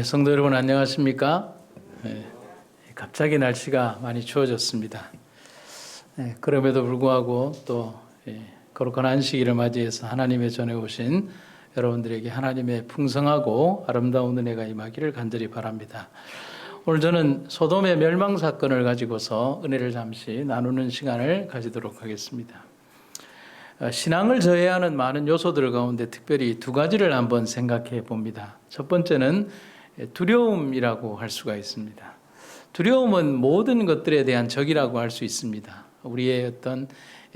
성도 여러분 안녕하십니까? 갑자기 날씨가 많이 추워졌습니다. 그럼에도 불구하고 또 거룩한 안식일을 맞이해서 하나님의 전해 오신 여러분들에게 하나님의 풍성하고 아름다운 은혜가 임하기를 간절히 바랍니다. 오늘 저는 소돔의 멸망 사건을 가지고서 은혜를 잠시 나누는 시간을 가지도록 하겠습니다. 신앙을 저해하는 많은 요소들 가운데 특별히 두 가지를 한번 생각해 봅니다. 첫 번째는 두려움이라고 할 수가 있습니다. 두려움은 모든 것들에 대한 적이라고 할 수 있습니다. 우리의 어떤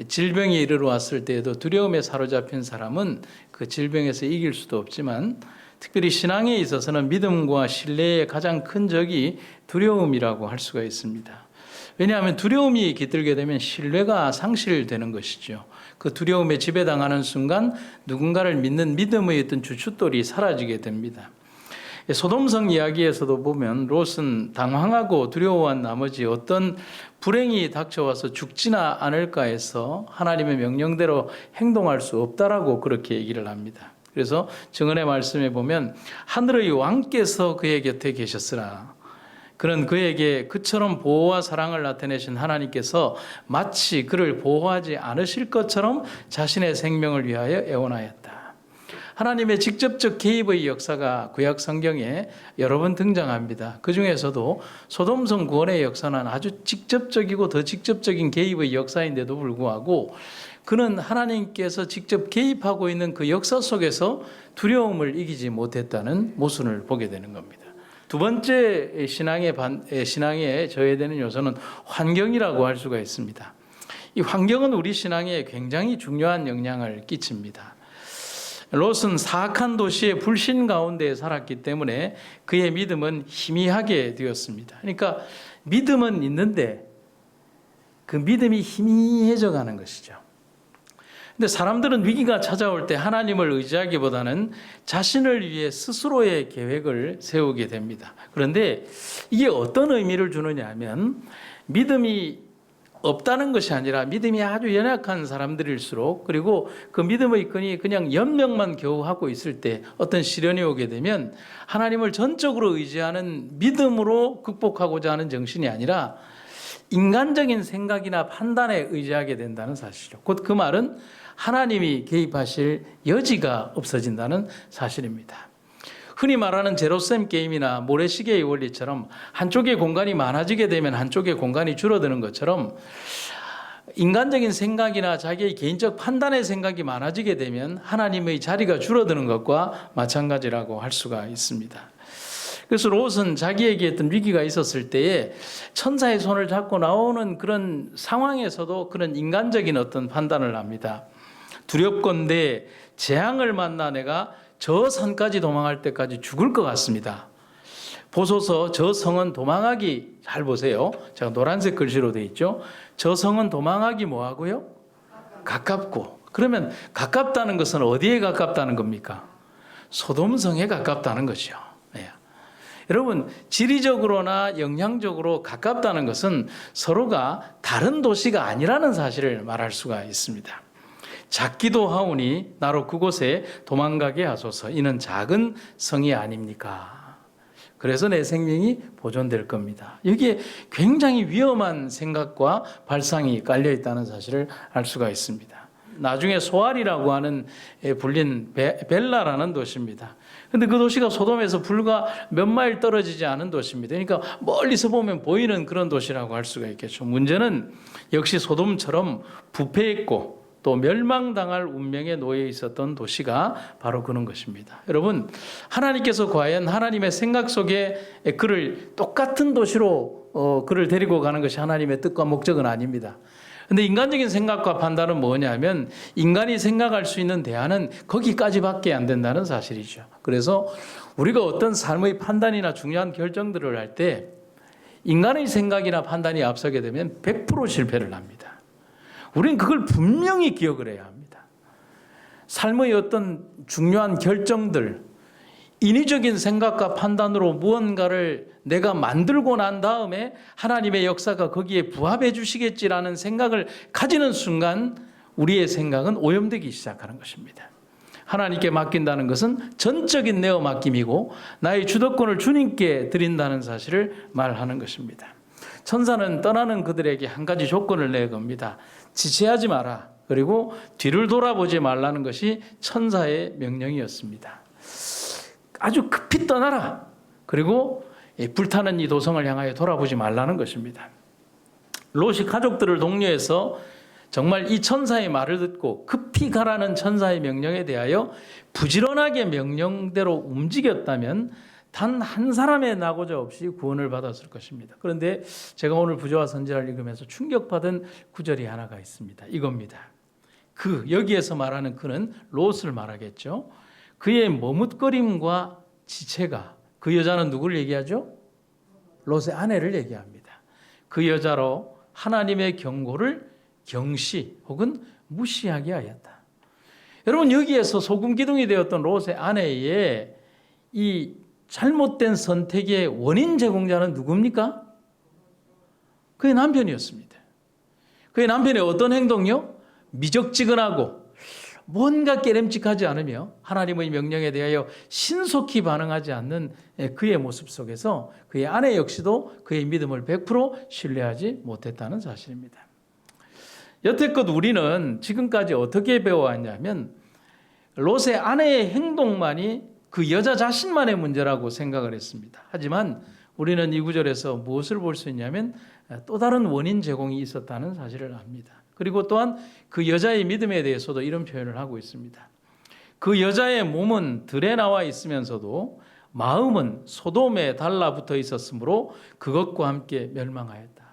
질병이 이르러 왔을 때에도 두려움에 사로잡힌 사람은 그 질병에서 이길 수도 없지만 특별히 신앙에 있어서는 믿음과 신뢰의 가장 큰 적이 두려움이라고 할 수가 있습니다. 왜냐하면 두려움이 깃들게 되면 신뢰가 상실되는 것이죠. 그 두려움에 지배당하는 순간 누군가를 믿는 믿음의 어떤 주춧돌이 사라지게 됩니다. 소돔성 이야기에서도 보면 롯은 당황하고 두려워한 나머지 어떤 불행이 닥쳐와서 죽지나 않을까 해서 하나님의 명령대로 행동할 수 없다라고 그렇게 얘기를 합니다. 그래서 증언의 말씀에 보면 하늘의 왕께서 그의 곁에 계셨으나 그는 그에게 그처럼 보호와 사랑을 나타내신 하나님께서 마치 그를 보호하지 않으실 것처럼 자신의 생명을 위하여 애원하였다. 하나님의 직접적 개입의 역사가 구약 성경에 여러 번 등장합니다. 그 중에서도 소돔성 구원의 역사는 아주 직접적이고 더 직접적인 개입의 역사인데도 불구하고 그는 하나님께서 직접 개입하고 있는 그 역사 속에서 두려움을 이기지 못했다는 모순을 보게 되는 겁니다. 두 번째 신앙에 저해되는 요소는 환경이라고 할 수가 있습니다. 이 환경은 우리 신앙에 굉장히 중요한 영향을 끼칩니다. 롯은 사악한 도시의 불신 가운데 살았기 때문에 그의 믿음은 희미하게 되었습니다. 그러니까 믿음은 있는데 그 믿음이 희미해져 가는 것이죠. 근데 사람들은 위기가 찾아올 때 하나님을 의지하기보다는 자신을 위해 스스로의 계획을 세우게 됩니다. 그런데 이게 어떤 의미를 주느냐 하면 믿음이 없다는 것이 아니라 믿음이 아주 연약한 사람들일수록 그리고 그 믿음의 끈이 그냥 연명만 겨우 하고 있을 때 어떤 시련이 오게 되면 하나님을 전적으로 의지하는 믿음으로 극복하고자 하는 정신이 아니라 인간적인 생각이나 판단에 의지하게 된다는 사실이죠. 곧 그 말은 하나님이 개입하실 여지가 없어진다는 사실입니다. 흔히 말하는 제로섬 게임이나 모래시계의 원리처럼 한쪽의 공간이 많아지게 되면 한쪽의 공간이 줄어드는 것처럼 인간적인 생각이나 자기의 개인적 판단의 생각이 많아지게 되면 하나님의 자리가 줄어드는 것과 마찬가지라고 할 수가 있습니다. 그래서 롯은 자기에게 어떤 위기가 있었을 때에 천사의 손을 잡고 나오는 그런 상황에서도 그런 인간적인 어떤 판단을 합니다. 두렵건대 재앙을 만나 내가 저 산까지 도망할 때까지 죽을 것 같습니다. 보소서 저 성은 도망하기, 잘 보세요. 제가 노란색 글씨로 되어 있죠. 저 성은 도망하기 뭐하고요? 가깝고. 그러면 가깝다는 것은 어디에 가깝다는 겁니까? 소돔성에 가깝다는 것이죠. 네. 여러분 지리적으로나 영향적으로 가깝다는 것은 서로가 다른 도시가 아니라는 사실을 말할 수가 있습니다. 작기도 하오니 나로 그곳에 도망가게 하소서. 이는 작은 성이 아닙니까? 그래서 내 생명이 보존될 겁니다. 여기에 굉장히 위험한 생각과 발상이 깔려 있다는 사실을 알 수가 있습니다. 나중에 소알이라고 하는 불린 벨라라는 도시입니다. 그런데 그 도시가 소돔에서 불과 몇 마일 떨어지지 않은 도시입니다. 그러니까 멀리서 보면 보이는 그런 도시라고 할 수가 있겠죠. 문제는 역시 소돔처럼 부패했고 또 멸망당할 운명에 놓여 있었던 도시가 바로 그런 것입니다. 여러분 하나님께서 과연 하나님의 생각 속에 그를 똑같은 도시로 그를 데리고 가는 것이 하나님의 뜻과 목적은 아닙니다. 그런데 인간적인 생각과 판단은 뭐냐면 인간이 생각할 수 있는 대안은 거기까지밖에 안 된다는 사실이죠. 그래서 우리가 어떤 삶의 판단이나 중요한 결정들을 할 때 인간의 생각이나 판단이 앞서게 되면 100% 실패를 합니다. 우리는 그걸 분명히 기억을 해야 합니다. 삶의 어떤 중요한 결정들, 인위적인 생각과 판단으로 무언가를 내가 만들고 난 다음에 하나님의 역사가 거기에 부합해 주시겠지라는 생각을 가지는 순간 우리의 생각은 오염되기 시작하는 것입니다. 하나님께 맡긴다는 것은 전적인 내어 맡김이고 나의 주도권을 주님께 드린다는 사실을 말하는 것입니다. 천사는 떠나는 그들에게 한 가지 조건을 내겁니다. 지체하지 마라. 그리고 뒤를 돌아보지 말라는 것이 천사의 명령이었습니다. 아주 급히 떠나라. 그리고 불타는 이 도성을 향하여 돌아보지 말라는 것입니다. 롯이 가족들을 독려해서 정말 이 천사의 말을 듣고 급히 가라는 천사의 명령에 대하여 부지런하게 명령대로 움직였다면 단 한 사람의 낙오자 없이 구원을 받았을 것입니다. 그런데 제가 오늘 부조와 선지자를 읽으면서 충격받은 구절이 하나가 있습니다. 이겁니다. 여기에서 말하는 그는 롯을 말하겠죠. 그의 머뭇거림과 지체가, 그 여자는 누구를 얘기하죠? 롯의 아내를 얘기합니다. 그 여자로 하나님의 경고를 경시 혹은 무시하게 하였다. 여러분, 여기에서 소금 기둥이 되었던 롯의 아내의 이 잘못된 선택의 원인 제공자는 누굽니까? 그의 남편이었습니다. 그의 남편의 어떤 행동이요? 미적지근하고 뭔가 깨름직하지 않으며 하나님의 명령에 대하여 신속히 반응하지 않는 그의 모습 속에서 그의 아내 역시도 그의 믿음을 100% 신뢰하지 못했다는 사실입니다. 여태껏 우리는 지금까지 어떻게 배워왔냐면 롯의 아내의 행동만이 그 여자 자신만의 문제라고 생각을 했습니다. 하지만 우리는 이 구절에서 무엇을 볼 수 있냐면 또 다른 원인 제공이 있었다는 사실을 압니다. 그리고 또한 그 여자의 믿음에 대해서도 이런 표현을 하고 있습니다. 그 여자의 몸은 들에 나와 있으면서도 마음은 소돔에 달라붙어 있었으므로 그것과 함께 멸망하였다.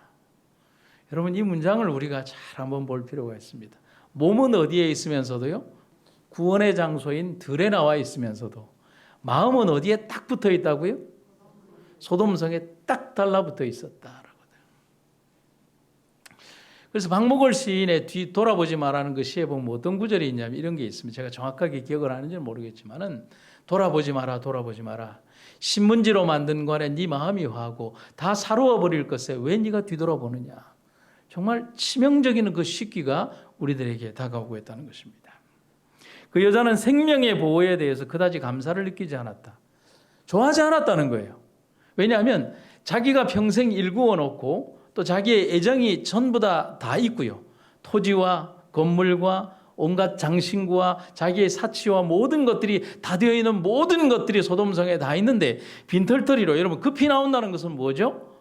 여러분, 이 문장을 우리가 잘 한번 볼 필요가 있습니다. 몸은 어디에 있으면서도요? 구원의 장소인 들에 나와 있으면서도 마음은 어디에 딱 붙어 있다고요? 소돔성에 딱 달라붙어 있었다. 그래서 박목월 시인의 뒤 돌아보지 마라는 그 시에 보면 어떤 구절이 있냐면 이런 게 있습니다. 제가 정확하게 기억을 하는지는 모르겠지만은 돌아보지 마라, 돌아보지 마라. 신문지로 만든 관에 네 마음이 화하고 다 사루어 버릴 것에 왜 네가 뒤돌아보느냐. 정말 치명적인 그 시기가 우리들에게 다가오고 있다는 것입니다. 그 여자는 생명의 보호에 대해서 그다지 감사를 느끼지 않았다. 좋아하지 않았다는 거예요. 왜냐하면 자기가 평생 일구어 놓고 또 자기의 애정이 전부 다 있고요. 토지와 건물과 온갖 장신구와 자기의 사치와 모든 것들이 다 되어 있는 모든 것들이 소돔성에 다 있는데 빈털터리로 여러분 급히 나온다는 것은 뭐죠?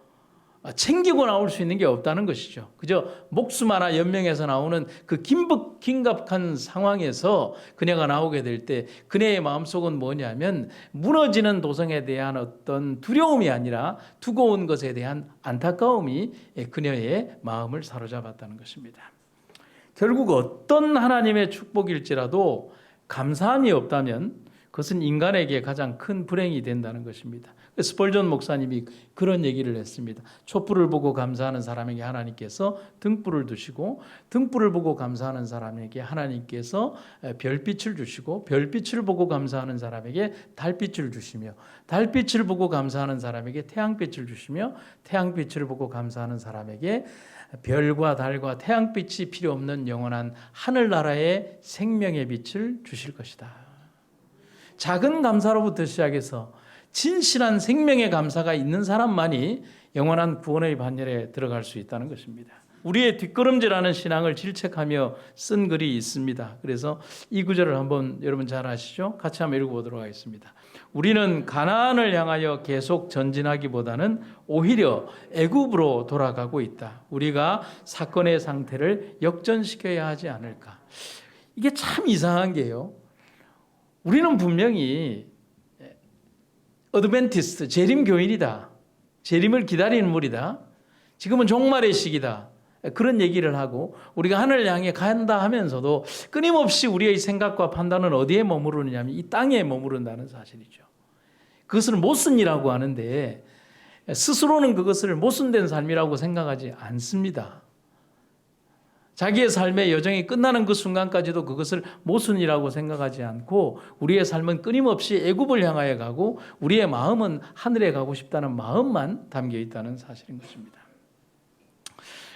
챙기고 나올 수 있는 게 없다는 것이죠. 그저 목숨 하나 연명해서 나오는 그 긴박한 상황에서 그녀가 나오게 될 때 그녀의 마음속은 뭐냐면 무너지는 도성에 대한 어떤 두려움이 아니라 두고 온 것에 대한 안타까움이 그녀의 마음을 사로잡았다는 것입니다. 결국 어떤 하나님의 축복일지라도 감사함이 없다면 그것은 인간에게 가장 큰 불행이 된다는 것입니다. 스펄전 목사님이 그런 얘기를 했습니다. 촛불을 보고 감사하는 사람에게 하나님께서 등불을 두시고 등불을 보고 감사하는 사람에게 하나님께서 별빛을 주시고 별빛을 보고 감사하는 사람에게 달빛을 주시며 달빛을 보고 감사하는 사람에게 태양빛을 주시며 태양빛을 보고 감사하는 사람에게 별과 달과 태양빛이 필요 없는 영원한 하늘나라의 생명의 빛을 주실 것이다. 작은 감사로부터 시작해서 진실한 생명의 감사가 있는 사람만이 영원한 구원의 반열에 들어갈 수 있다는 것입니다. 우리의 뒷걸음질하는 신앙을 질책하며 쓴 글이 있습니다. 그래서 이 구절을 한번 여러분 잘 아시죠? 같이 한번 읽어보도록 하겠습니다. 우리는 가나안을 향하여 계속 전진하기보다는 오히려 애굽으로 돌아가고 있다. 우리가 사건의 상태를 역전시켜야 하지 않을까. 이게 참 이상한 게요. 우리는 분명히 어드벤티스트, 재림교인이다. 재림을 기다리는 무리다. 지금은 종말의 시기다. 그런 얘기를 하고 우리가 하늘을 향해 간다 하면서도 끊임없이 우리의 생각과 판단은 어디에 머무르느냐면 이 땅에 머무른다는 사실이죠. 그것을 모순이라고 하는데 스스로는 그것을 모순된 삶이라고 생각하지 않습니다. 자기의 삶의 여정이 끝나는 그 순간까지도 그것을 모순이라고 생각하지 않고 우리의 삶은 끊임없이 애굽을 향하여 가고 우리의 마음은 하늘에 가고 싶다는 마음만 담겨 있다는 사실인 것입니다.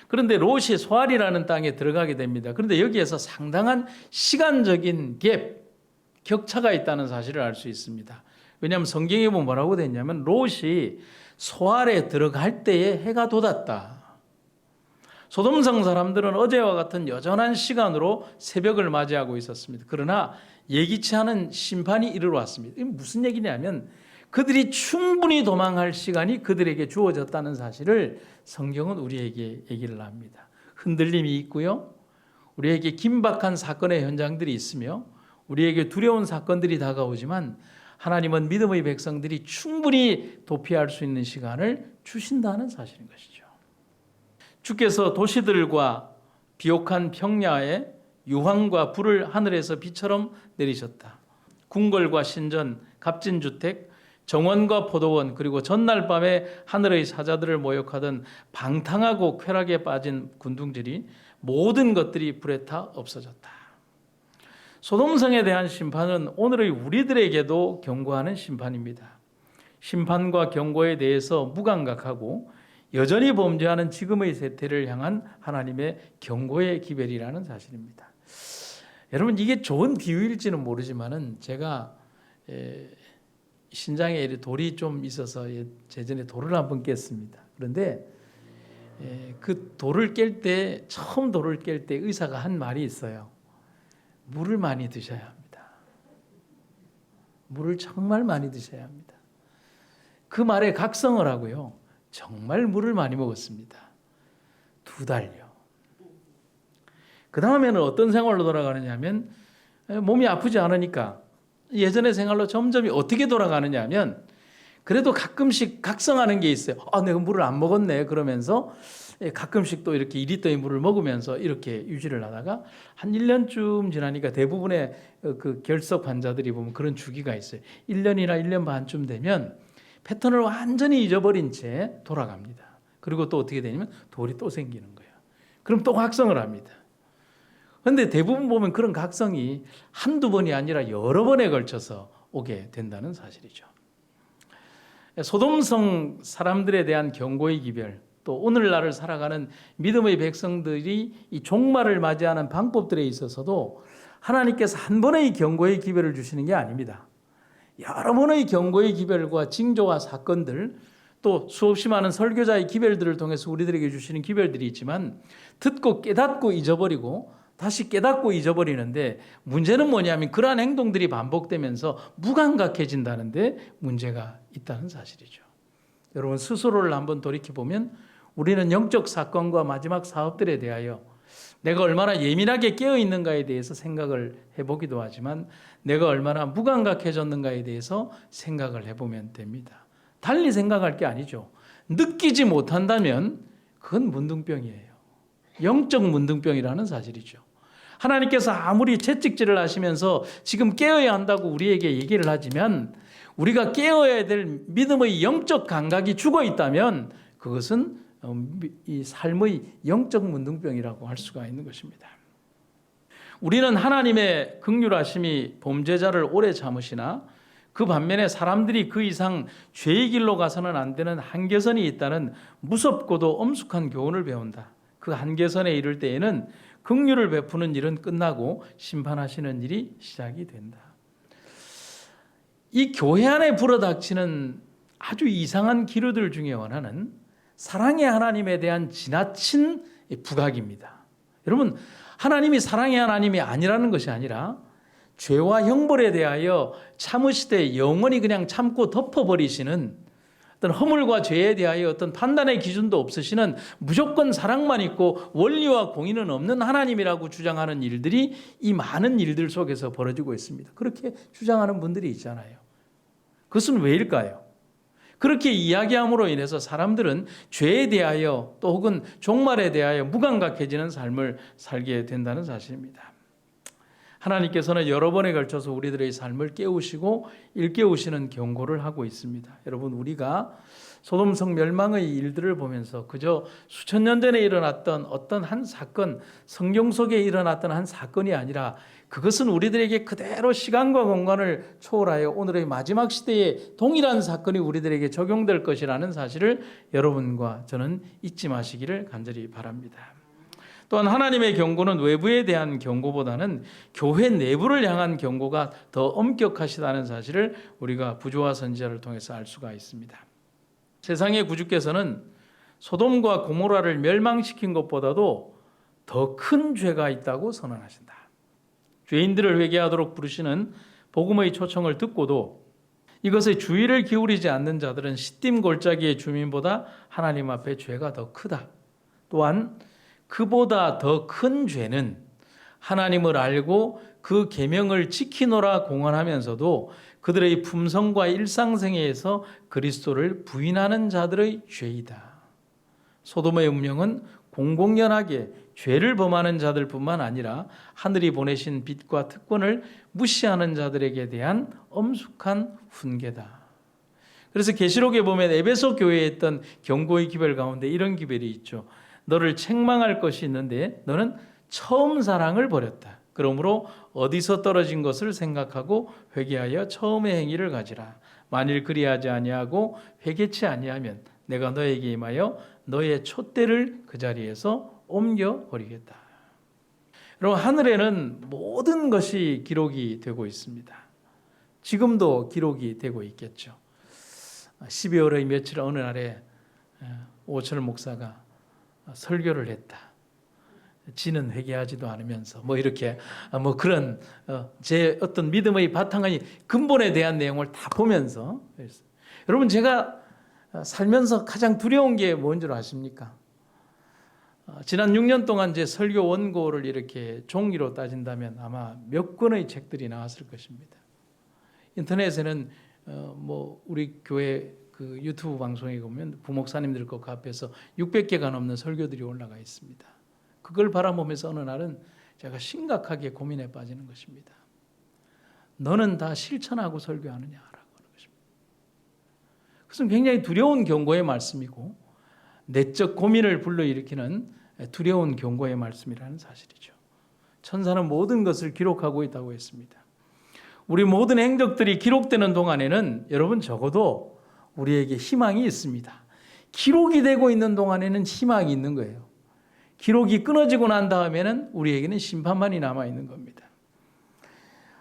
그런데 롯이 소알이라는 땅에 들어가게 됩니다. 그런데 여기에서 상당한 시간적인 갭, 격차가 있다는 사실을 알 수 있습니다. 왜냐하면 성경에 보면 뭐라고 되어 있냐면 롯이 소알에 들어갈 때에 해가 돋았다. 소돔성 사람들은 어제와 같은 여전한 시간으로 새벽을 맞이하고 있었습니다. 그러나 예기치 않은 심판이 이르러 왔습니다. 이게 무슨 얘기냐면 그들이 충분히 도망할 시간이 그들에게 주어졌다는 사실을 성경은 우리에게 얘기를 합니다. 흔들림이 있고요. 우리에게 긴박한 사건의 현장들이 있으며 우리에게 두려운 사건들이 다가오지만 하나님은 믿음의 백성들이 충분히 도피할 수 있는 시간을 주신다는 사실인 것이죠. 주께서 도시들과 비옥한 평야에 유황과 불을 하늘에서 비처럼 내리셨다. 궁궐과 신전, 값진 주택, 정원과 포도원, 그리고 전날 밤에 하늘의 사자들을 모욕하던 방탕하고 쾌락에 빠진 군중들이 모든 것들이 불에 타 없어졌다. 소돔성에 대한 심판은 오늘의 우리들에게도 경고하는 심판입니다. 심판과 경고에 대해서 무감각하고 여전히 범죄하는 지금의 세태를 향한 하나님의 경고의 기별이라는 사실입니다. 여러분 이게 좋은 비유일지는 모르지만은 제가 신장에 돌이 좀 있어서 예전에 돌을 한번 깼습니다. 그런데 그 돌을 깰 때 처음 돌을 깰 때 의사가 한 말이 있어요. 물을 많이 드셔야 합니다. 물을 정말 많이 드셔야 합니다. 그 말에 각성을 하고요. 정말 물을 많이 먹었습니다. 2달요. 그 다음에는 어떤 생활로 돌아가느냐 하면 몸이 아프지 않으니까 예전의 생활로 점점 어떻게 돌아가느냐 하면 그래도 가끔씩 각성하는 게 있어요. 내가 물을 안 먹었네 그러면서 가끔씩 또 이렇게 2리터의 물을 먹으면서 이렇게 유지를 하다가 한 1년쯤 지나니까 대부분의 그 결석 환자들이 보면 그런 주기가 있어요. 1년이나 1년 반쯤 되면 패턴을 완전히 잊어버린 채 돌아갑니다. 그리고 또 어떻게 되냐면 돌이 또 생기는 거예요. 그럼 또 각성을 합니다. 그런데 대부분 보면 그런 각성이 한두 번이 아니라 여러 번에 걸쳐서 오게 된다는 사실이죠. 소돔성 사람들에 대한 경고의 기별, 또 오늘날을 살아가는 믿음의 백성들이 이 종말을 맞이하는 방법들에 있어서도 하나님께서 한 번의 경고의 기별을 주시는 게 아닙니다. 여러 번의 경고의 기별과 징조와 사건들, 또 수없이 많은 설교자의 기별들을 통해서 우리들에게 주시는 기별들이 있지만 듣고 깨닫고 잊어버리고 다시 깨닫고 잊어버리는데 문제는 뭐냐면 그러한 행동들이 반복되면서 무감각해진다는데 문제가 있다는 사실이죠. 여러분 스스로를 한번 돌이켜보면 우리는 영적 사건과 마지막 사업들에 대하여 내가 얼마나 예민하게 깨어있는가에 대해서 생각을 해보기도 하지만 내가 얼마나 무감각해졌는가에 대해서 생각을 해보면 됩니다. 달리 생각할 게 아니죠. 느끼지 못한다면 그건 문둥병이에요. 영적 문둥병이라는 사실이죠. 하나님께서 아무리 채찍질을 하시면서 지금 깨어야 한다고 우리에게 얘기를 하지만 우리가 깨어야 될 믿음의 영적 감각이 죽어 있다면 그것은 이 삶의 영적 문둥병이라고 할 수가 있는 것입니다. 우리는 하나님의 긍휼하심이 범죄자를 오래 참으시나 그 반면에 사람들이 그 이상 죄의 길로 가서는 안 되는 한계선이 있다는 무섭고도 엄숙한 교훈을 배운다. 그 한계선에 이를 때에는 긍휼을 베푸는 일은 끝나고 심판하시는 일이 시작이 된다. 이 교회 안에 불어닥치는 아주 이상한 기류들 중에 하나는 사랑의 하나님에 대한 지나친 부각입니다. 여러분, 하나님이 사랑의 하나님이 아니라는 것이 아니라 죄와 형벌에 대하여 참으시되 영원히 그냥 참고 덮어버리시는 어떤 허물과 죄에 대하여 어떤 판단의 기준도 없으시는 무조건 사랑만 있고 원리와 공의는 없는 하나님이라고 주장하는 일들이 이 많은 일들 속에서 벌어지고 있습니다. 그렇게 주장하는 분들이 있잖아요. 그것은 왜일까요? 그렇게 이야기함으로 인해서 사람들은 죄에 대하여 또 혹은 종말에 대하여 무감각해지는 삶을 살게 된다는 사실입니다. 하나님께서는 여러 번에 걸쳐서 우리들의 삶을 깨우시고 일깨우시는 경고를 하고 있습니다. 여러분, 우리가 소돔성 멸망의 일들을 보면서 그저 수천 년 전에 일어났던 어떤 한 사건, 성경 속에 일어났던 한 사건이 아니라 그것은 우리들에게 그대로 시간과 공간을 초월하여 오늘의 마지막 시대에 동일한 사건이 우리들에게 적용될 것이라는 사실을 여러분과 저는 잊지 마시기를 간절히 바랍니다. 또한 하나님의 경고는 외부에 대한 경고보다는 교회 내부를 향한 경고가 더 엄격하시다는 사실을 우리가 부조와 선지자를 통해서 알 수가 있습니다. 세상의 구주께서는 소돔과 고모라를 멸망시킨 것보다도 더 큰 죄가 있다고 선언하신다. 죄인들을 회개하도록 부르시는 복음의 초청을 듣고도 이것에 주의를 기울이지 않는 자들은 시딤 골짜기의 주민보다 하나님 앞에 죄가 더 크다. 또한 그보다 더 큰 죄는 하나님을 알고 그 계명을 지키노라 공언하면서도 그들의 품성과 일상생애에서 그리스도를 부인하는 자들의 죄이다. 소돔의 운명은 공공연하게 죄를 범하는 자들뿐만 아니라 하늘이 보내신 빛과 특권을 무시하는 자들에게 대한 엄숙한 훈계다. 그래서 계시록에 보면 에베소 교회에 있던 경고의 기별 가운데 이런 기별이 있죠. 너를 책망할 것이 있는데 너는 처음 사랑을 버렸다. 그러므로 어디서 떨어진 것을 생각하고 회개하여 처음의 행위를 가지라. 만일 그리하지 아니하고 회개치 아니하면 내가 너에게 임하여 너의 촛대를 그 자리에서 옮겨버리겠다. 여러분, 하늘에는 모든 것이 기록이 되고 있습니다. 지금도 기록이 되고 있겠죠. 12월의 며칠 어느 날에 오철 목사가 설교를 했다. 지는 회개하지도 않으면서 이렇게 그런 제 어떤 믿음의 바탕의 근본에 대한 내용을 다 보면서, 여러분, 제가 살면서 가장 두려운 게 뭔 줄 아십니까? 지난 6년 동안 제 설교 원고를 이렇게 종이로 따진다면 아마 몇 권의 책들이 나왔을 것입니다. 인터넷에는 우리 교회 그 유튜브 방송에 보면 부목사님들 것 앞에서 600개가 넘는 설교들이 올라가 있습니다. 그걸 바라보면서 어느 날은 제가 심각하게 고민에 빠지는 것입니다. 너는 다 실천하고 설교하느냐라고 하는 것입니다. 그것은 굉장히 두려운 경고의 말씀이고 내적 고민을 불러일으키는 두려운 경고의 말씀이라는 사실이죠. 천사는 모든 것을 기록하고 있다고 했습니다. 우리 모든 행적들이 기록되는 동안에는 여러분 적어도 우리에게 희망이 있습니다. 기록이 되고 있는 동안에는 희망이 있는 거예요. 기록이 끊어지고 난 다음에는 우리에게는 심판만이 남아있는 겁니다.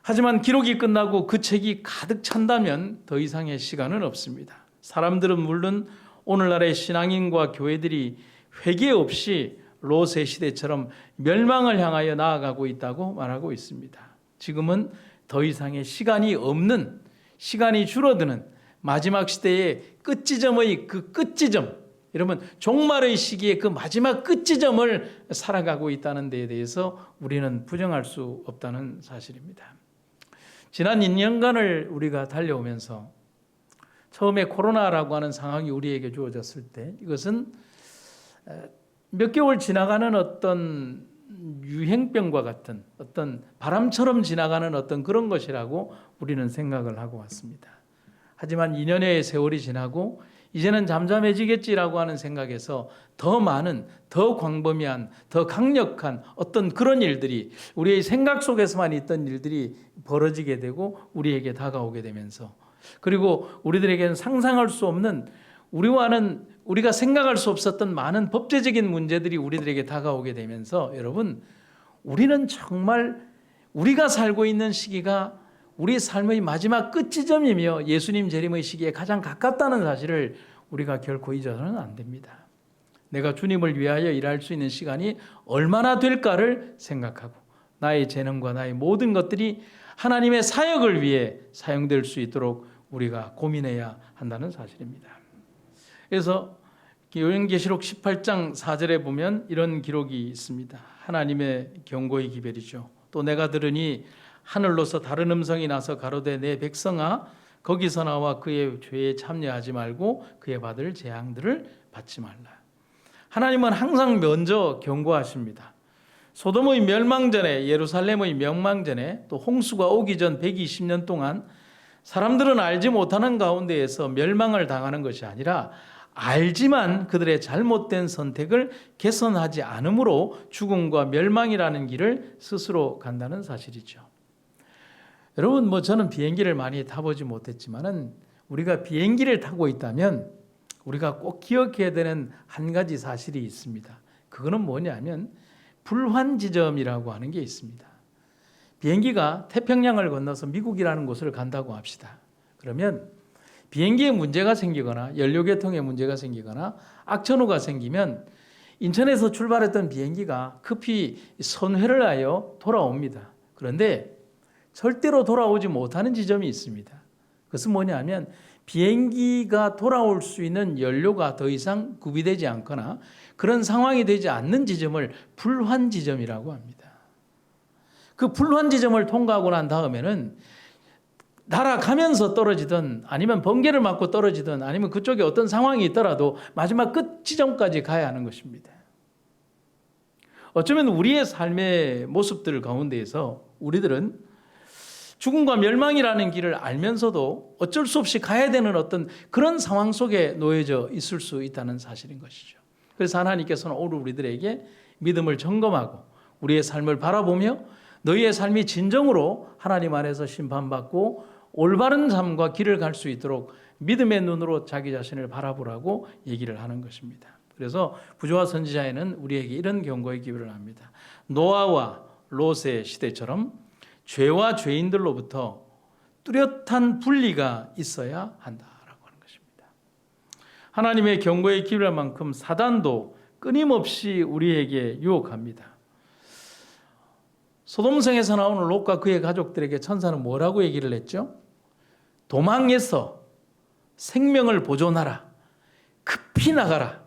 하지만 기록이 끝나고 그 책이 가득 찬다면 더 이상의 시간은 없습니다. 사람들은 물론 오늘날의 신앙인과 교회들이 회개 없이 롯의 시대처럼 멸망을 향하여 나아가고 있다고 말하고 있습니다. 지금은 더 이상의 시간이 없는, 시간이 줄어드는 마지막 시대의 끝지점의 그 끝지점, 여러분 종말의 시기의 그 마지막 끝지점을 살아가고 있다는 데에 대해서 우리는 부정할 수 없다는 사실입니다. 지난 2년간을 우리가 달려오면서 처음에 코로나라고 하는 상황이 우리에게 주어졌을 때 이것은 몇 개월 지나가는 어떤 유행병과 같은 어떤 바람처럼 지나가는 어떤 그런 것이라고 우리는 생각을 하고 왔습니다. 하지만 2년의 세월이 지나고 이제는 잠잠해지겠지라고 하는 생각에서 더 많은, 더 광범위한, 더 강력한 어떤 그런 일들이 우리의 생각 속에서만 있던 일들이 벌어지게 되고 우리에게 다가오게 되면서, 그리고 우리들에게는 상상할 수 없는, 우리가 생각할 수 없었던 많은 법제적인 문제들이 우리들에게 다가오게 되면서 여러분, 우리는 정말 우리가 살고 있는 시기가 우리 삶의 마지막 끝지점이며 예수님 재림의 시기에 가장 가깝다는 사실을 우리가 결코 잊어서는 안 됩니다. 내가 주님을 위하여 일할 수 있는 시간이 얼마나 될까를 생각하고 나의 재능과 나의 모든 것들이 하나님의 사역을 위해 사용될 수 있도록 우리가 고민해야 한다는 사실입니다. 그래서 요한계시록 18장 4절에 보면 이런 기록이 있습니다. 하나님의 경고의 기별이죠. 또 내가 들으니 하늘로서 다른 음성이 나서 가로되 내 백성아 거기서 나와 그의 죄에 참여하지 말고 그의 받을 재앙들을 받지 말라. 하나님은 항상 먼저 경고하십니다. 소돔의 멸망 전에, 예루살렘의 멸망 전에, 또 홍수가 오기 전 120년 동안 사람들은 알지 못하는 가운데에서 멸망을 당하는 것이 아니라 알지만 그들의 잘못된 선택을 개선하지 않으므로 죽음과 멸망이라는 길을 스스로 간다는 사실이죠. 여러분, 저는 비행기를 많이 타보지 못했지만은 우리가 비행기를 타고 있다면 우리가 꼭 기억해야 되는 한 가지 사실이 있습니다. 그거는 뭐냐면 불환 지점이라고 하는 게 있습니다. 비행기가 태평양을 건너서 미국이라는 곳을 간다고 합시다. 그러면 비행기에 문제가 생기거나 연료계통에 문제가 생기거나 악천후가 생기면 인천에서 출발했던 비행기가 급히 선회를 하여 돌아옵니다. 그런데 절대로 돌아오지 못하는 지점이 있습니다. 그것은 뭐냐면 비행기가 돌아올 수 있는 연료가 더 이상 구비되지 않거나 그런 상황이 되지 않는 지점을 불환 지점이라고 합니다. 그 불환 지점을 통과하고 난 다음에는 날아가면서 떨어지든 아니면 번개를 맞고 떨어지든 아니면 그쪽에 어떤 상황이 있더라도 마지막 끝 지점까지 가야 하는 것입니다. 어쩌면 우리의 삶의 모습들 가운데에서 우리들은 죽음과 멸망이라는 길을 알면서도 어쩔 수 없이 가야 되는 어떤 그런 상황 속에 놓여져 있을 수 있다는 사실인 것이죠. 그래서 하나님께서는 오늘 우리들에게 믿음을 점검하고 우리의 삶을 바라보며 너희의 삶이 진정으로 하나님 안에서 심판받고 올바른 삶과 길을 갈 수 있도록 믿음의 눈으로 자기 자신을 바라보라고 얘기를 하는 것입니다. 그래서 부조와 선지자에는 우리에게 이런 경고의 기회를 합니다. 노아와 롯의 시대처럼 죄와 죄인들로부터 뚜렷한 분리가 있어야 한다라고 하는 것입니다. 하나님의 경고의 기회할 만큼 사단도 끊임없이 우리에게 유혹합니다. 소돔성에서 나오는 롯과 그의 가족들에게 천사는 뭐라고 얘기를 했죠? 도망해서 생명을 보존하라. 급히 나가라.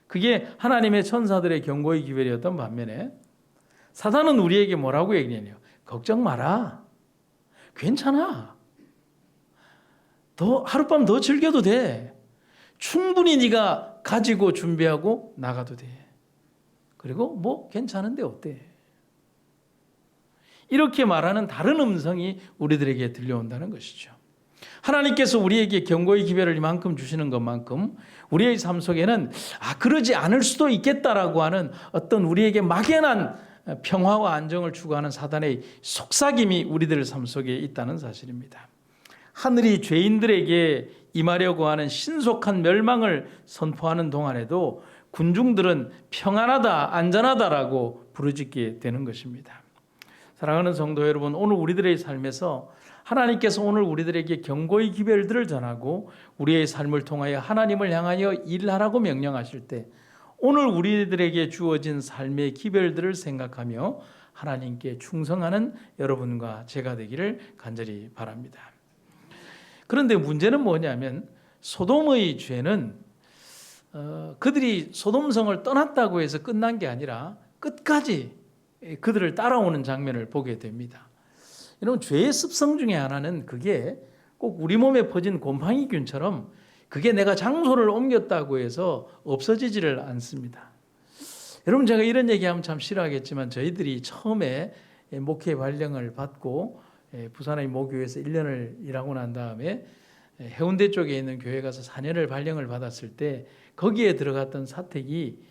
그게 하나님의 천사들의 경고의 기별이었던 반면에 사단은 우리에게 뭐라고 얘기하냐면 걱정 마라. 괜찮아. 더 하룻밤 더 즐겨도 돼. 충분히 네가 가지고 준비하고 나가도 돼. 그리고 뭐 괜찮은데 어때? 이렇게 말하는 다른 음성이 우리들에게 들려온다는 것이죠. 하나님께서 우리에게 경고의 기회를 이만큼 주시는 것만큼 우리의 삶 속에는 그러지 않을 수도 있겠다라고 하는 어떤 우리에게 막연한 평화와 안정을 추구하는 사단의 속삭임이 우리들 삶 속에 있다는 사실입니다. 하늘이 죄인들에게 임하려고 하는 신속한 멸망을 선포하는 동안에도 군중들은 평안하다, 안전하다라고 부르짖게 되는 것입니다. 사랑하는 성도 여러분, 오늘 우리들의 삶에서 하나님께서 오늘 우리들에게 경고의 기별들을 전하고 우리의 삶을 통하여 하나님을 향하여 일하라고 명령하실 때 오늘 우리들에게 주어진 삶의 기별들을 생각하며 하나님께 충성하는 여러분과 제가 되기를 간절히 바랍니다. 그런데 문제는 뭐냐면 소돔의 죄는 그들이 소돔성을 떠났다고 해서 끝난 게 아니라 끝까지 그들을 따라오는 장면을 보게 됩니다. 여러분, 죄의 습성 중에 하나는 그게 꼭 우리 몸에 퍼진 곰팡이균처럼 그게 내가 장소를 옮겼다고 해서 없어지지를 않습니다. 여러분, 제가 이런 얘기하면 참 싫어하겠지만 저희들이 처음에 목회 발령을 받고 부산의 모교회에서 1년을 일하고 난 다음에 해운대 쪽에 있는 교회 가서 4년을 발령을 받았을 때 거기에 들어갔던 사택이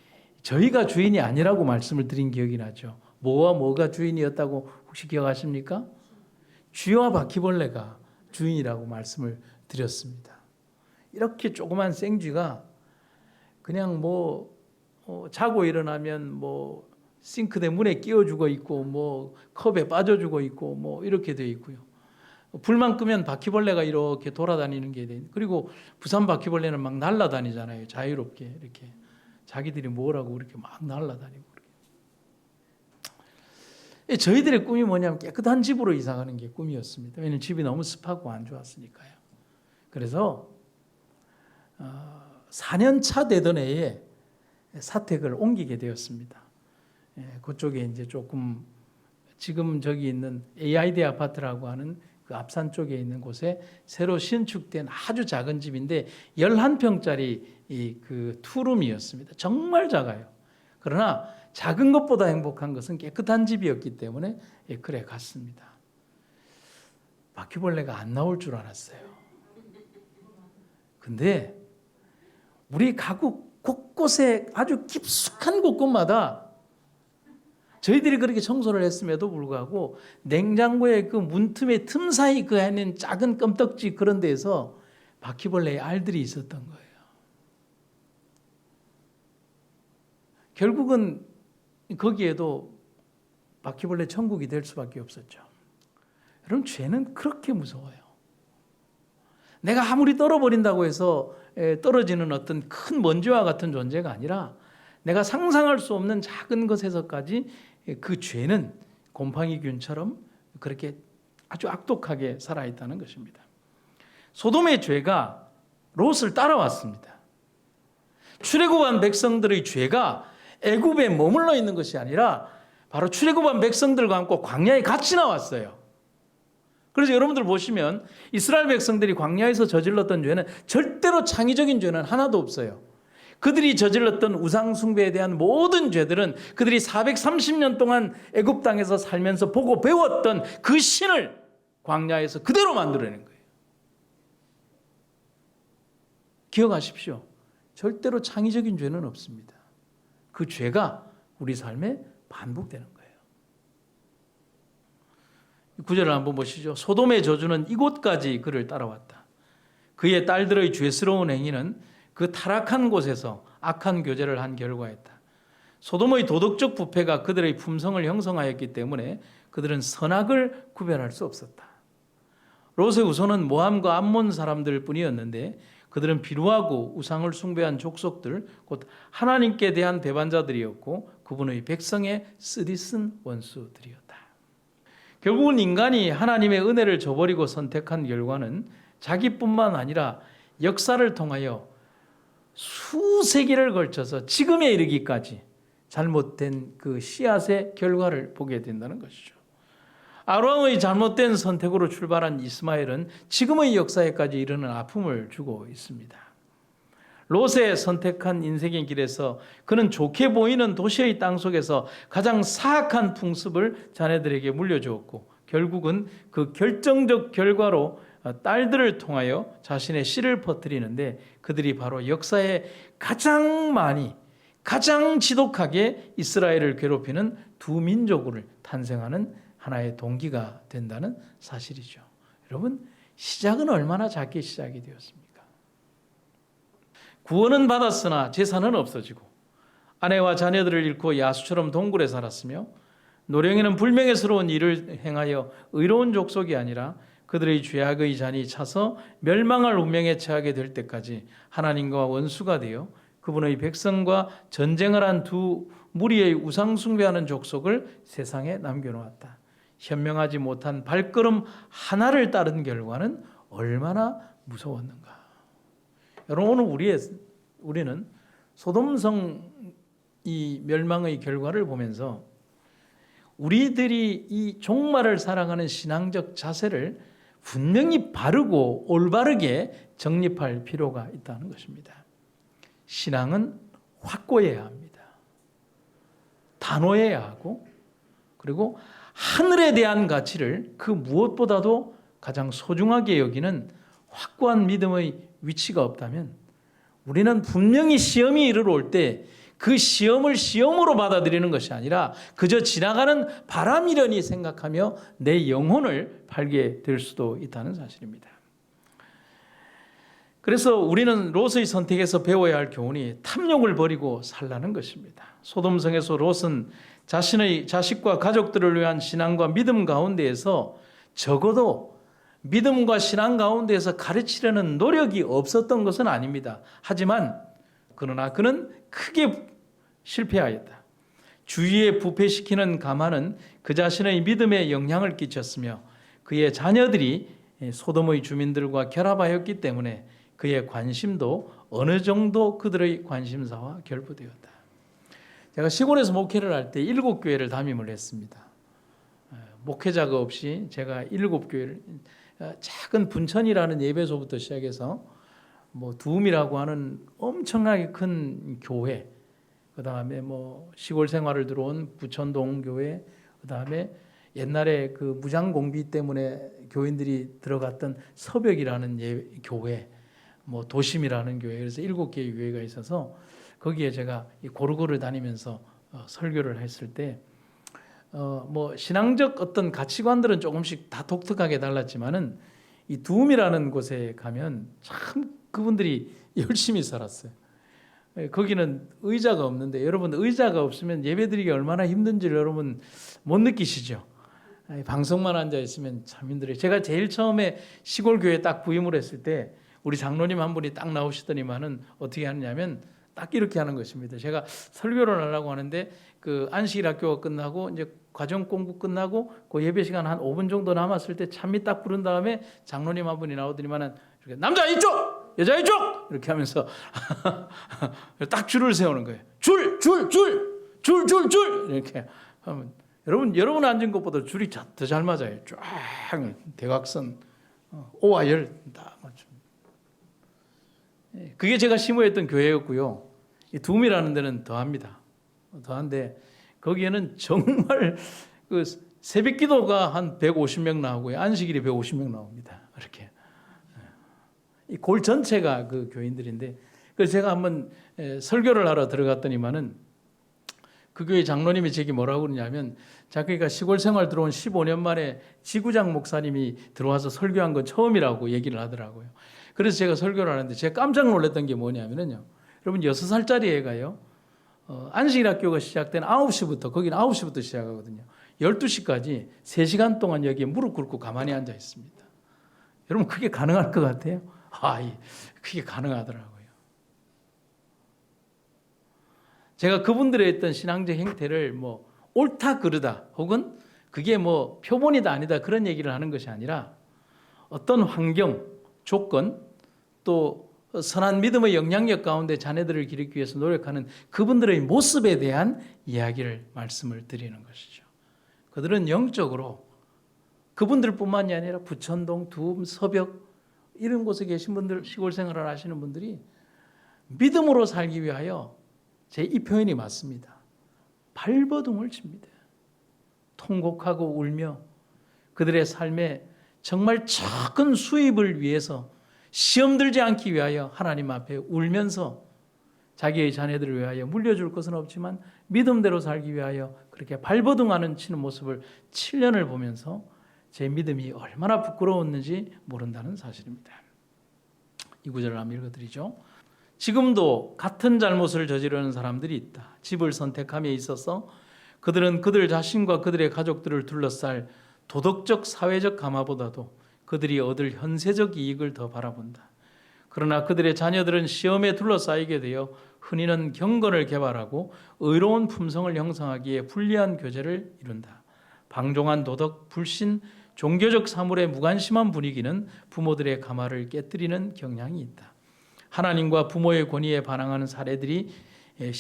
저희가 주인이 아니라고 말씀을 드린 기억이 나죠. 뭐와 뭐가 주인이었다고 혹시 기억하십니까? 쥐와 바퀴벌레가 주인이라고 말씀을 드렸습니다. 이렇게 조그만 생쥐가 그냥 자고 일어나면 싱크대 문에 끼워 죽어 있고 컵에 빠져 죽어 있고 이렇게 되어 있고요. 불만 끄면 바퀴벌레가 이렇게 돌아다니는 게 돼. 그리고 부산 바퀴벌레는 막 날아다니잖아요. 자유롭게 이렇게 자기들이 뭐라고 그렇게 막 날아다니고. 저희들의 꿈이 뭐냐면 깨끗한 집으로 이사 가는 게 꿈이었습니다. 왜냐하면 집이 너무 습하고 안 좋았으니까요. 그래서 4년 차 되던 해에 사택을 옮기게 되었습니다. 그쪽에 이제 조금 지금 저기 있는 AID 아파트라고 하는 그 앞산 쪽에 있는 곳에 새로 신축된 아주 작은 집인데 11평짜리 그 투룸이었습니다. 정말 작아요. 그러나 작은 것보다 행복한 것은 깨끗한 집이었기 때문에 그래 갔습니다. 바퀴벌레가 안 나올 줄 알았어요. 근데 우리 가구 곳곳에 아주 깊숙한 곳곳마다 저희들이 그렇게 청소를 했음에도 불구하고 냉장고의 그 문틈의 틈 사이 그 안에 작은 껌떡지 그런 데에서 바퀴벌레의 알들이 있었던 거예요. 결국은 거기에도 바퀴벌레 천국이 될 수밖에 없었죠. 여러분, 죄는 그렇게 무서워요. 내가 아무리 떨어버린다고 해서 떨어지는 어떤 큰 먼지와 같은 존재가 아니라 내가 상상할 수 없는 작은 것에서까지 그 죄는 곰팡이균처럼 그렇게 아주 악독하게 살아있다는 것입니다. 소돔의 죄가 롯을 따라왔습니다. 출애굽한 백성들의 죄가 애굽에 머물러 있는 것이 아니라 바로 출애굽한 백성들과 함께 광야에 같이 나왔어요. 그래서 여러분들 보시면 이스라엘 백성들이 광야에서 저질렀던 죄는 절대로 창의적인 죄는 하나도 없어요. 그들이 저질렀던 우상 숭배에 대한 모든 죄들은 그들이 430년 동안 애굽 땅에서 살면서 보고 배웠던 그 신을 광야에서 그대로 만들어낸 거예요. 기억하십시오. 절대로 창의적인 죄는 없습니다. 그 죄가 우리 삶에 반복되는 거예요. 구절을 한번 보시죠. 소돔의 저주는 이곳까지 그를 따라왔다. 그의 딸들의 죄스러운 행위는 그 타락한 곳에서 악한 교제를 한 결과였다. 소돔의 도덕적 부패가 그들의 품성을 형성하였기 때문에 그들은 선악을 구별할 수 없었다. 롯의 후손은 모함과 암몬 사람들 뿐이었는데 그들은 비루하고 우상을 숭배한 족속들, 곧 하나님께 대한 배반자들이었고 그분의 백성의 쓰디쓴 원수들이었다. 결국은 인간이 하나님의 은혜를 저버리고 선택한 결과는 자기뿐만 아니라 역사를 통하여 수세기를 걸쳐서 지금에 이르기까지 잘못된 그 씨앗의 결과를 보게 된다는 것이죠. 아브라함의 잘못된 선택으로 출발한 이스마엘은 지금의 역사에까지 이르는 아픔을 주고 있습니다. 롯의 선택한 인생의 길에서 그는 좋게 보이는 도시의 땅 속에서 가장 사악한 풍습을 자녀들에게 물려주었고 결국은 그 결정적 결과로 딸들을 통하여 자신의 씨를 퍼뜨리는데 그들이 바로 역사에 가장 많이 가장 지독하게 이스라엘을 괴롭히는 두 민족을 탄생하는 하나의 동기가 된다는 사실이죠. 여러분, 시작은 얼마나 작게 시작이 되었습니까? 구원은 받았으나 재산은 없어지고 아내와 자녀들을 잃고 야수처럼 동굴에 살았으며 노령에는 불명예스러운 일을 행하여 의로운 족속이 아니라 그들의 죄악의 잔이 차서 멸망할 운명에 처하게 될 때까지 하나님과 원수가 되어 그분의 백성과 전쟁을 한 두 무리의 우상 숭배하는 족속을 세상에 남겨놓았다. 현명하지 못한 발걸음 하나를 따른 결과는 얼마나 무서웠는가. 여러분, 오늘 우리는 소돔성 이 멸망의 결과를 보면서 우리들이 이 종말을 살아가는 신앙적 자세를 분명히 바르고 올바르게 정립할 필요가 있다는 것입니다. 신앙은 확고해야 합니다. 단호해야 하고 그리고 하늘에 대한 가치를 그 무엇보다도 가장 소중하게 여기는 확고한 믿음의 위치가 없다면 우리는 분명히 시험이 이르러 올 때 그 시험을 시험으로 받아들이는 것이 아니라 그저 지나가는 바람이려니 생각하며 내 영혼을 팔게 될 수도 있다는 사실입니다. 그래서 우리는 롯의 선택에서 배워야 할 교훈이 탐욕을 버리고 살라는 것입니다. 소돔성에서 롯은 자신의 자식과 가족들을 위한 신앙과 믿음 가운데에서 적어도 믿음과 신앙 가운데에서 가르치려는 노력이 없었던 것은 아닙니다. 그러나 그는 크게 실패하였다. 주위에 부패시키는 가만은 그 자신의 믿음에 영향을 끼쳤으며 그의 자녀들이 소돔의 주민들과 결합하였기 때문에 그의 관심도 어느 정도 그들의 관심사와 결부되었다. 제가 시골에서 목회를 할 때 7교회를 담임을 했습니다. 목회자가 없이 제가 7교회를 작은 분천이라는 예배소부터 시작해서 두음이라고 하는 엄청나게 큰 교회, 그 다음에 시골 생활을 들어온 부천동 교회, 그 다음에 옛날에 그 무장공비 때문에 교인들이 들어갔던 서벽이라는 교회, 도심이라는 교회, 그래서 7개의 교회가 있어서 거기에 제가 고루고루 다니면서 설교를 했을 때, 신앙적 어떤 가치관들은 조금씩 다 독특하게 달랐지만은 이 두음이라는 곳에 가면 참 그분들이 열심히 살았어요. 거기는 의자가 없는데 여러분 의자가 없으면 예배드리기 얼마나 힘든지를 여러분 못 느끼시죠? 방송만 앉아 있으면 참 힘들어요. 제가 제일 처음에 시골 교회에 딱 부임을 했을 때 우리 장로님 한 분이 딱 나오시더니만은 어떻게 하느냐면 딱 이렇게 하는 것입니다. 제가 설교를 하려고 하는데 그 안식일 학교가 끝나고 이제 과정 공부 끝나고 그 예배 시간 한 5분 정도 남았을 때 찬미 딱 부른 다음에 장로님 한 분이 나오더니만은 이렇게 남자 이쪽, 여자 이쪽 이렇게 하면서 딱 줄을 세우는 거예요. 줄 이렇게 하면 여러분 앉은 것보다 줄이 더 잘 맞아요. 쫙 대각선 O와 열 다 맞춥니다. 그게 제가 심호했던 교회였고요. 이 둠이라는 데는 더합니다. 더한데 거기에는 정말 그 새벽 기도가 한 150명 나오고요. 안식일이 150명 나옵니다. 이렇게. 이 골 전체가 그 교인들인데 그래서 제가 한번 설교를 하러 들어갔더니만은 그 교회 장로님이 제게 뭐라고 그러냐면 자기가 시골 생활 들어온 15년 만에 지구장 목사님이 들어와서 설교한 건 처음이라고 얘기를 하더라고요. 그래서 제가 설교를 하는데 제가 깜짝 놀랐던 게 뭐냐면요. 여러분 6살짜리 애가요. 안식일 학교가 시작된 9시부터 거기는 9시부터 시작하거든요. 12시까지 3시간 동안 여기에 무릎 꿇고 가만히 앉아 있습니다. 여러분 그게 가능할 것 같아요? 그게 가능하더라고요. 제가 그분들의 어떤 신앙적 행태를 뭐 옳다 그르다 혹은 그게 뭐 표본이다 아니다 그런 얘기를 하는 것이 아니라 어떤 환경, 조건 또 선한 믿음의 영향력 가운데 자녀들을 기르기 위해서 노력하는 그분들의 모습에 대한 이야기를 말씀을 드리는 것이죠. 그들은 영적으로 그분들뿐만이 아니라 부천동, 둠, 서벽 이런 곳에 계신 분들, 시골 생활을 하시는 분들이 믿음으로 살기 위하여 제 이 표현이 맞습니다. 발버둥을 칩니다. 통곡하고 울며 그들의 삶에 정말 작은 수입을 위해서 시험 들지 않기 위하여 하나님 앞에 울면서 자기의 자녀들을 위하여 물려줄 것은 없지만 믿음대로 살기 위하여 그렇게 발버둥하는 치는 모습을 7년을 보면서 제 믿음이 얼마나 부끄러웠는지 모른다는 사실입니다. 이 구절을 한번 읽어드리죠. 지금도 같은 잘못을 저지르는 사람들이 있다. 집을 선택함에 있어서 그들은 그들 자신과 그들의 가족들을 둘러쌀 도덕적 사회적 감화보다도 그들이 얻을 현세적 이익을 더 바라본다. 그러나 그들의 자녀들은 시험에 둘러싸이게 되어 흔히는 경건을 개발하고 의로운 품성을 형성하기에 불리한 교제를 이룬다. 방종한 도덕, 불신, 종교적 사물에 무관심한 분위기는 부모들의 감화를 깨뜨리는 경향이 있다. 하나님과 부모의 권위에 반항하는 사례들이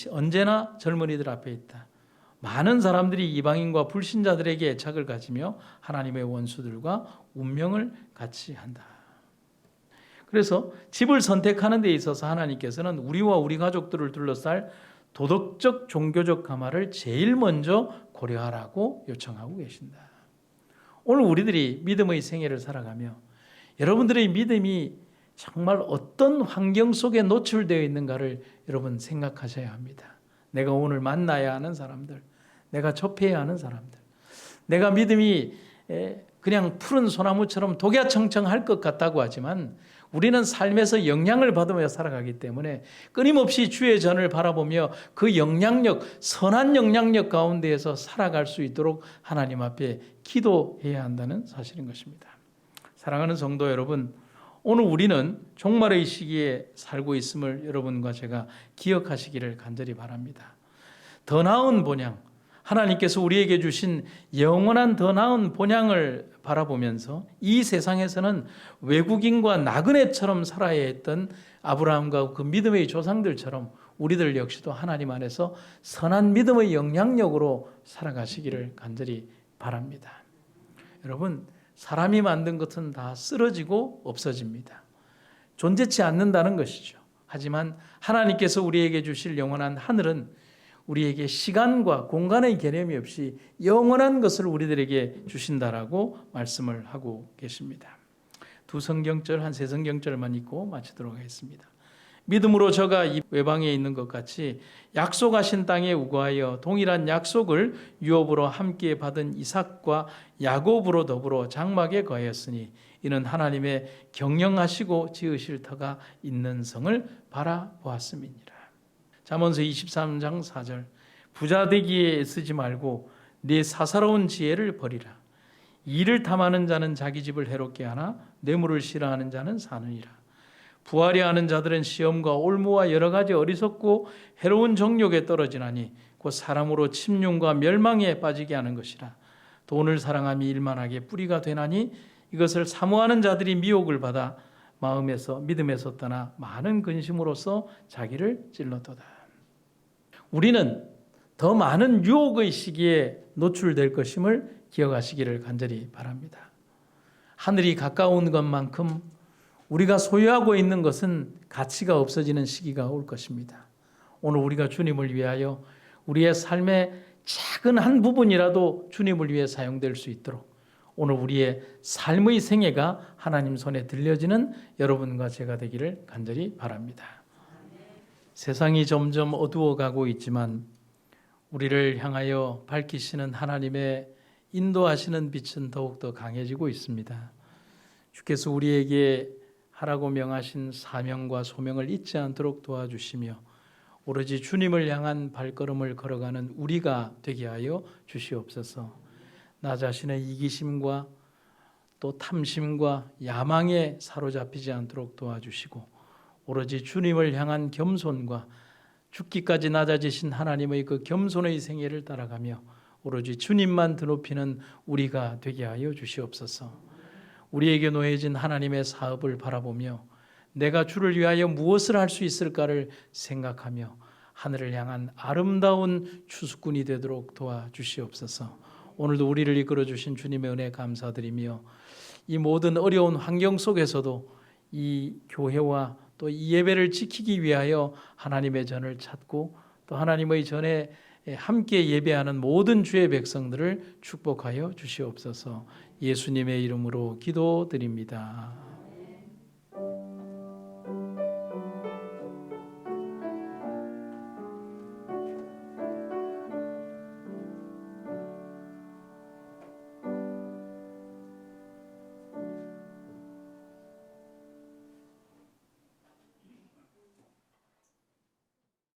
언제나 젊은이들 앞에 있다. 많은 사람들이 이방인과 불신자들에게 애착을 가지며 하나님의 원수들과 운명을 같이 한다. 그래서 집을 선택하는 데 있어서 하나님께서는 우리와 우리 가족들을 둘러쌀 도덕적 종교적 감화를 제일 먼저 고려하라고 요청하고 계신다. 오늘 우리들이 믿음의 생애를 살아가며 여러분들의 믿음이 정말 어떤 환경 속에 노출되어 있는가를 여러분 생각하셔야 합니다. 내가 오늘 만나야 하는 사람들, 내가 접해야 하는 사람들, 내가 믿음이 그냥 푸른 소나무처럼 독야청청할 것 같다고 하지만 우리는 삶에서 영향을 받으며 살아가기 때문에 끊임없이 주의 전을 바라보며 그 영향력, 선한 영향력 가운데에서 살아갈 수 있도록 하나님 앞에 기도해야 한다는 사실인 것입니다. 사랑하는 성도 여러분, 오늘 우리는 종말의 시기에 살고 있음을 여러분과 제가 기억하시기를 간절히 바랍니다. 더 나은 본향, 하나님께서 우리에게 주신 영원한 더 나은 본향을 바라보면서 이 세상에서는 외국인과 나그네처럼 살아야 했던 아브라함과 그 믿음의 조상들처럼 우리들 역시도 하나님 안에서 선한 믿음의 영향력으로 살아가시기를 간절히 바랍니다. 여러분, 사람이 만든 것은 다 쓰러지고 없어집니다. 존재치 않는다는 것이죠. 하지만 하나님께서 우리에게 주실 영원한 하늘은 우리에게 시간과 공간의 개념이 없이 영원한 것을 우리들에게 주신다라고 말씀을 하고 계십니다. 두 성경절, 한 세 성경절만 읽고 마치도록 하겠습니다. 믿음으로 저가 이 외방에 있는 것 같이 약속하신 땅에 우거하여 동일한 약속을 유업으로 함께 받은 이삭과 야곱으로 더불어 장막에 거하였으니 이는 하나님의 경영하시고 지으실 터가 있는 성을 바라보았음이니라. 잠언서 23장 4절 부자 되기에 애쓰지 말고 네 사사로운 지혜를 버리라. 이를 탐하는 자는 자기 집을 해롭게 하나 뇌물을 싫어하는 자는 사느니라. 부하려 하는 자들은 시험과 올무와 여러 가지 어리석고 해로운 정욕에 떨어지나니 곧 사람으로 침륜과 멸망에 빠지게 하는 것이라. 돈을 사랑함이 일만하게 뿌리가 되나니 이것을 사모하는 자들이 미혹을 받아 믿음에서 떠나 많은 근심으로써 자기를 찔렀도다. 우리는 더 많은 유혹의 시기에 노출될 것임을 기억하시기를 간절히 바랍니다. 하늘이 가까운 것만큼 우리가 소유하고 있는 것은 가치가 없어지는 시기가 올 것입니다. 오늘 우리가 주님을 위하여 우리의 삶의 작은 한 부분이라도 주님을 위해 사용될 수 있도록 오늘 우리의 삶의 생애가 하나님 손에 들려지는 여러분과 제가 되기를 간절히 바랍니다. 세상이 점점 어두워가고 있지만 우리를 향하여 밝히시는 하나님의 인도하시는 빛은 더욱더 강해지고 있습니다. 주께서 우리에게 하라고 명하신 사명과 소명을 잊지 않도록 도와주시며 오로지 주님을 향한 발걸음을 걸어가는 우리가 되게 하여 주시옵소서. 나 자신의 이기심과 또 탐심과 야망에 사로잡히지 않도록 도와주시고 오로지 주님을 향한 겸손과 죽기까지 낮아지신 하나님의 그 겸손의 생애를 따라가며 오로지 주님만 드높이는 우리가 되게 하여 주시옵소서. 우리에게 놓여진 하나님의 사업을 바라보며 내가 주를 위하여 무엇을 할 수 있을까를 생각하며 하늘을 향한 아름다운 추수꾼이 되도록 도와주시옵소서. 오늘도 우리를 이끌어 주신 주님의 은혜 감사드리며 이 모든 어려운 환경 속에서도 이 교회와 또 이 예배를 지키기 위하여 하나님의 전을 찾고 또 하나님의 전에 함께 예배하는 모든 주의 백성들을 축복하여 주시옵소서. 예수님의 이름으로 기도드립니다.